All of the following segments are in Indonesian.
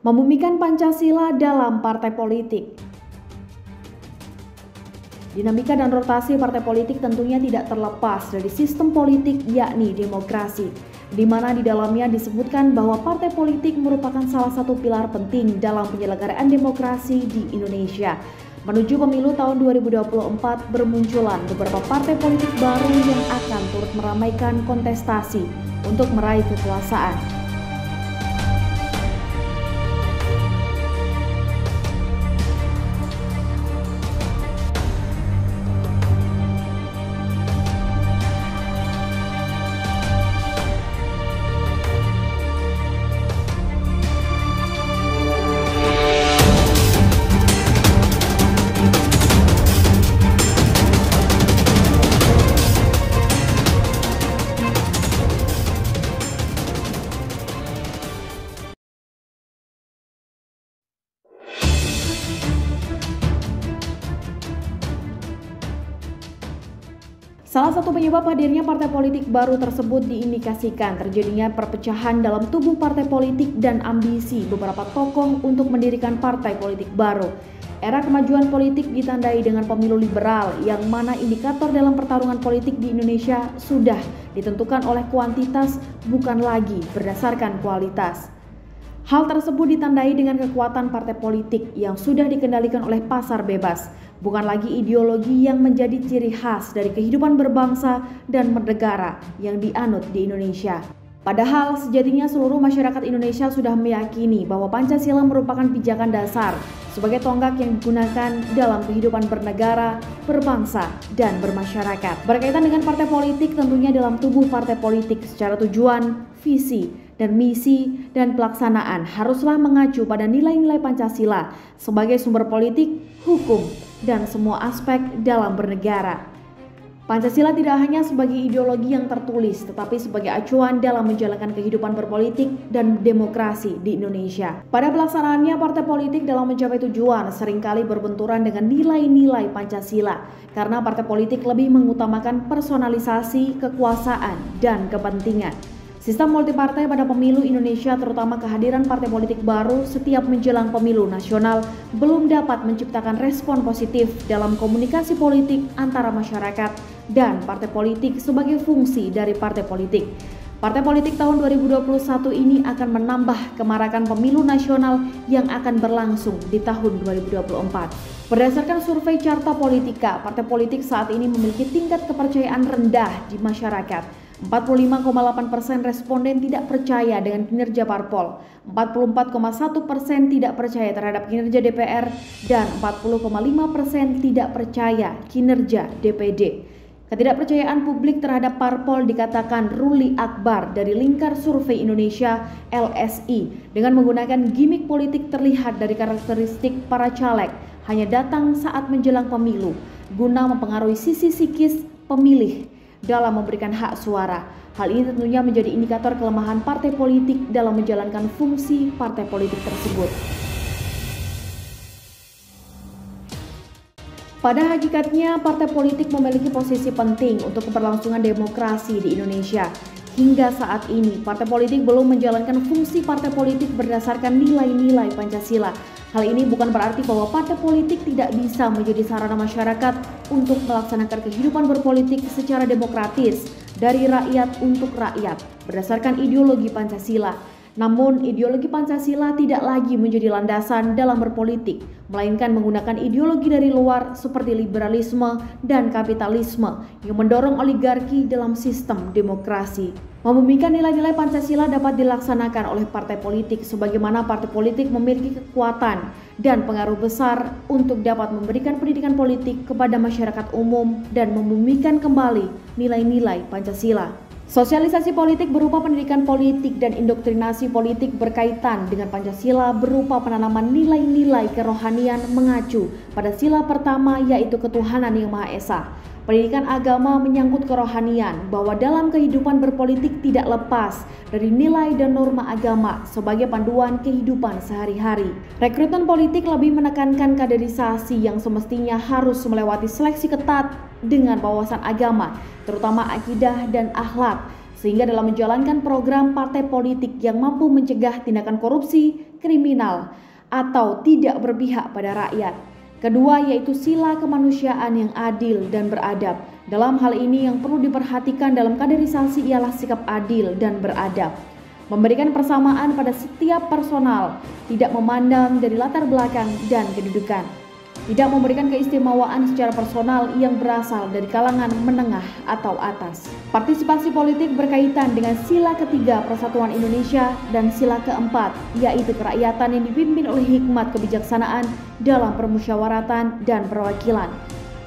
Membumikan Pancasila dalam partai politik. Dinamika dan rotasi partai politik tentunya tidak terlepas dari sistem politik, yakni demokrasi, di mana di dalamnya disebutkan bahwa partai politik merupakan salah satu pilar penting dalam penyelenggaraan demokrasi di Indonesia. Menuju pemilu tahun 2024, bermunculan beberapa partai politik baru yang akan turut meramaikan kontestasi untuk meraih kekuasaan. Salah satu penyebab hadirnya partai politik baru tersebut diindikasikan terjadinya perpecahan dalam tubuh partai politik dan ambisi beberapa tokoh untuk mendirikan partai politik baru. Era kemajuan politik ditandai dengan pemilu liberal yang mana indikator dalam pertarungan politik di Indonesia sudah ditentukan oleh kuantitas bukan lagi berdasarkan kualitas. Hal tersebut ditandai dengan kekuatan partai politik yang sudah dikendalikan oleh pasar bebas, bukan lagi ideologi yang menjadi ciri khas dari kehidupan berbangsa dan bernegara yang dianut di Indonesia. Padahal sejatinya seluruh masyarakat Indonesia sudah meyakini bahwa Pancasila merupakan pijakan dasar sebagai tonggak yang digunakan dalam kehidupan bernegara, berbangsa, dan bermasyarakat. Berkaitan dengan partai politik, tentunya dalam tubuh partai politik secara tujuan, visi, dan misi dan pelaksanaan haruslah mengacu pada nilai-nilai Pancasila sebagai sumber politik, hukum, dan semua aspek dalam bernegara. Pancasila tidak hanya sebagai ideologi yang tertulis, tetapi sebagai acuan dalam menjalankan kehidupan berpolitik dan demokrasi di Indonesia. Pada pelaksanaannya, partai politik dalam mencapai tujuan seringkali berbenturan dengan nilai-nilai Pancasila, karena partai politik lebih mengutamakan personalisasi, kekuasaan, dan kepentingan. Sistem multipartai pada pemilu Indonesia, terutama kehadiran partai politik baru setiap menjelang pemilu nasional, belum dapat menciptakan respon positif dalam komunikasi politik antara masyarakat dan partai politik sebagai fungsi dari partai politik. Partai politik tahun 2021 ini akan menambah kemarakan pemilu nasional yang akan berlangsung di tahun 2024. Berdasarkan survei Carta Politika, partai politik saat ini memiliki tingkat kepercayaan rendah di masyarakat. 45,8% responden tidak percaya dengan kinerja parpol, 44,1% tidak percaya terhadap kinerja DPR, dan 40,5% tidak percaya kinerja DPD. Ketidakpercayaan publik terhadap parpol dikatakan Ruli Akbar dari Lingkar Survei Indonesia (LSI) dengan menggunakan gimmick politik terlihat dari karakteristik para caleg hanya datang saat menjelang pemilu guna mempengaruhi sisi psikis pemilih dalam memberikan hak suara. Hal ini tentunya menjadi indikator kelemahan partai politik dalam menjalankan fungsi partai politik tersebut. Pada hakikatnya, partai politik memiliki posisi penting untuk keberlangsungan demokrasi di Indonesia. Hingga saat ini, partai politik belum menjalankan fungsi partai politik berdasarkan nilai-nilai Pancasila. Hal ini bukan berarti bahwa partai politik tidak bisa menjadi sarana masyarakat untuk melaksanakan kehidupan berpolitik secara demokratis dari rakyat untuk rakyat berdasarkan ideologi Pancasila. Namun, ideologi Pancasila tidak lagi menjadi landasan dalam berpolitik, melainkan menggunakan ideologi dari luar seperti liberalisme dan kapitalisme yang mendorong oligarki dalam sistem demokrasi. Membumikan nilai-nilai Pancasila dapat dilaksanakan oleh partai politik sebagaimana partai politik memiliki kekuatan dan pengaruh besar untuk dapat memberikan pendidikan politik kepada masyarakat umum dan membumikan kembali nilai-nilai Pancasila. Sosialisasi politik berupa pendidikan politik dan indoktrinasi politik berkaitan dengan Pancasila berupa penanaman nilai-nilai kerohanian mengacu pada sila pertama yaitu ketuhanan yang Maha Esa. Pendidikan agama menyangkut kerohanian bahwa dalam kehidupan berpolitik tidak lepas dari nilai dan norma agama sebagai panduan kehidupan sehari-hari. Rekrutmen politik lebih menekankan kaderisasi yang semestinya harus melewati seleksi ketat dengan wawasan agama, terutama akidah dan akhlak, sehingga dalam menjalankan program partai politik yang mampu mencegah tindakan korupsi, kriminal, atau tidak berpihak pada rakyat. Kedua yaitu sila kemanusiaan yang adil dan beradab. Dalam hal ini yang perlu diperhatikan dalam kaderisasi ialah sikap adil dan beradab. Memberikan persamaan pada setiap personal, tidak memandang dari latar belakang dan kedudukan. Tidak memberikan keistimewaan secara personal yang berasal dari kalangan menengah atau atas. Partisipasi politik berkaitan dengan sila ketiga Persatuan Indonesia dan sila keempat, yaitu kerakyatan yang dipimpin oleh hikmat kebijaksanaan dalam permusyawaratan dan perwakilan.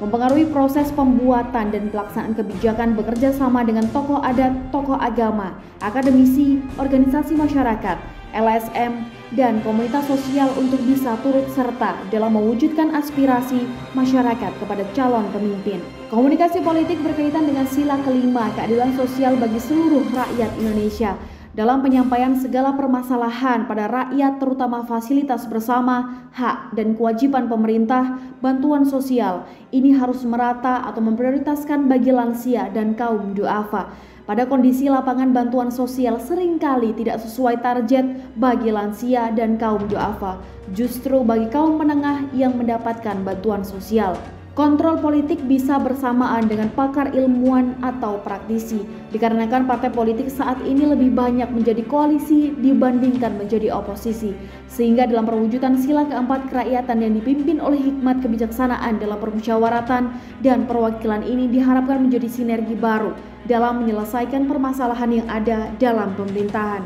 Mempengaruhi proses pembuatan dan pelaksanaan kebijakan bekerja sama dengan tokoh adat, tokoh agama, akademisi, organisasi masyarakat, LSM, dan komunitas sosial untuk bisa turut serta dalam mewujudkan aspirasi masyarakat kepada calon pemimpin. Komunikasi politik berkaitan dengan sila kelima, keadilan sosial bagi seluruh rakyat Indonesia. Dalam penyampaian segala permasalahan pada rakyat terutama fasilitas bersama, hak dan kewajiban pemerintah, bantuan sosial, ini harus merata atau memprioritaskan bagi lansia dan kaum duafa. Pada kondisi lapangan bantuan sosial seringkali tidak sesuai target bagi lansia dan kaum duafa, justru bagi kaum menengah yang mendapatkan bantuan sosial. Kontrol politik bisa bersamaan dengan pakar ilmuwan atau praktisi, dikarenakan partai politik saat ini lebih banyak menjadi koalisi dibandingkan menjadi oposisi, sehingga dalam perwujudan sila keempat kerakyatan yang dipimpin oleh hikmat kebijaksanaan dalam permusyawaratan dan perwakilan ini diharapkan menjadi sinergi baru dalam menyelesaikan permasalahan yang ada dalam pemerintahan.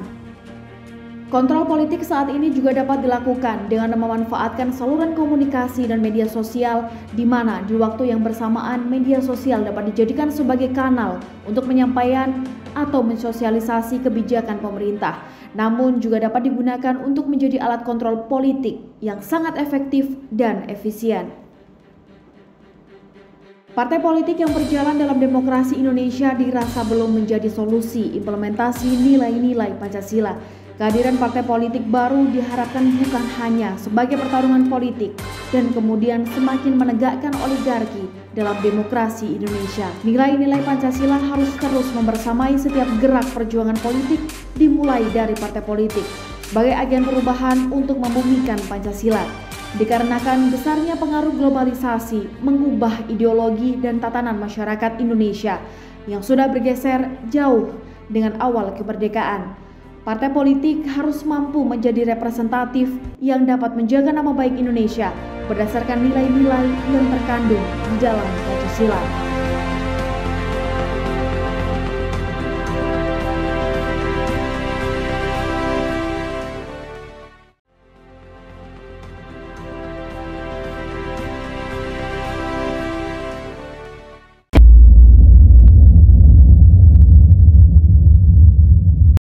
Kontrol politik saat ini juga dapat dilakukan dengan memanfaatkan saluran komunikasi dan media sosial, di mana di waktu yang bersamaan media sosial dapat dijadikan sebagai kanal untuk menyampaikan atau mensosialisasi kebijakan pemerintah, namun juga dapat digunakan untuk menjadi alat kontrol politik yang sangat efektif dan efisien. Partai politik yang berjalan dalam demokrasi Indonesia dirasa belum menjadi solusi implementasi nilai-nilai Pancasila. Kehadiran partai politik baru diharapkan bukan hanya sebagai pertarungan politik dan kemudian semakin menegakkan oligarki dalam demokrasi Indonesia. Nilai-nilai Pancasila harus terus membersamai setiap gerak perjuangan politik dimulai dari partai politik sebagai agen perubahan untuk membumikan Pancasila. Dikarenakan besarnya pengaruh globalisasi mengubah ideologi dan tatanan masyarakat Indonesia yang sudah bergeser jauh dengan awal kemerdekaan. Partai politik harus mampu menjadi representatif yang dapat menjaga nama baik Indonesia berdasarkan nilai-nilai yang terkandung di dalam Pancasila.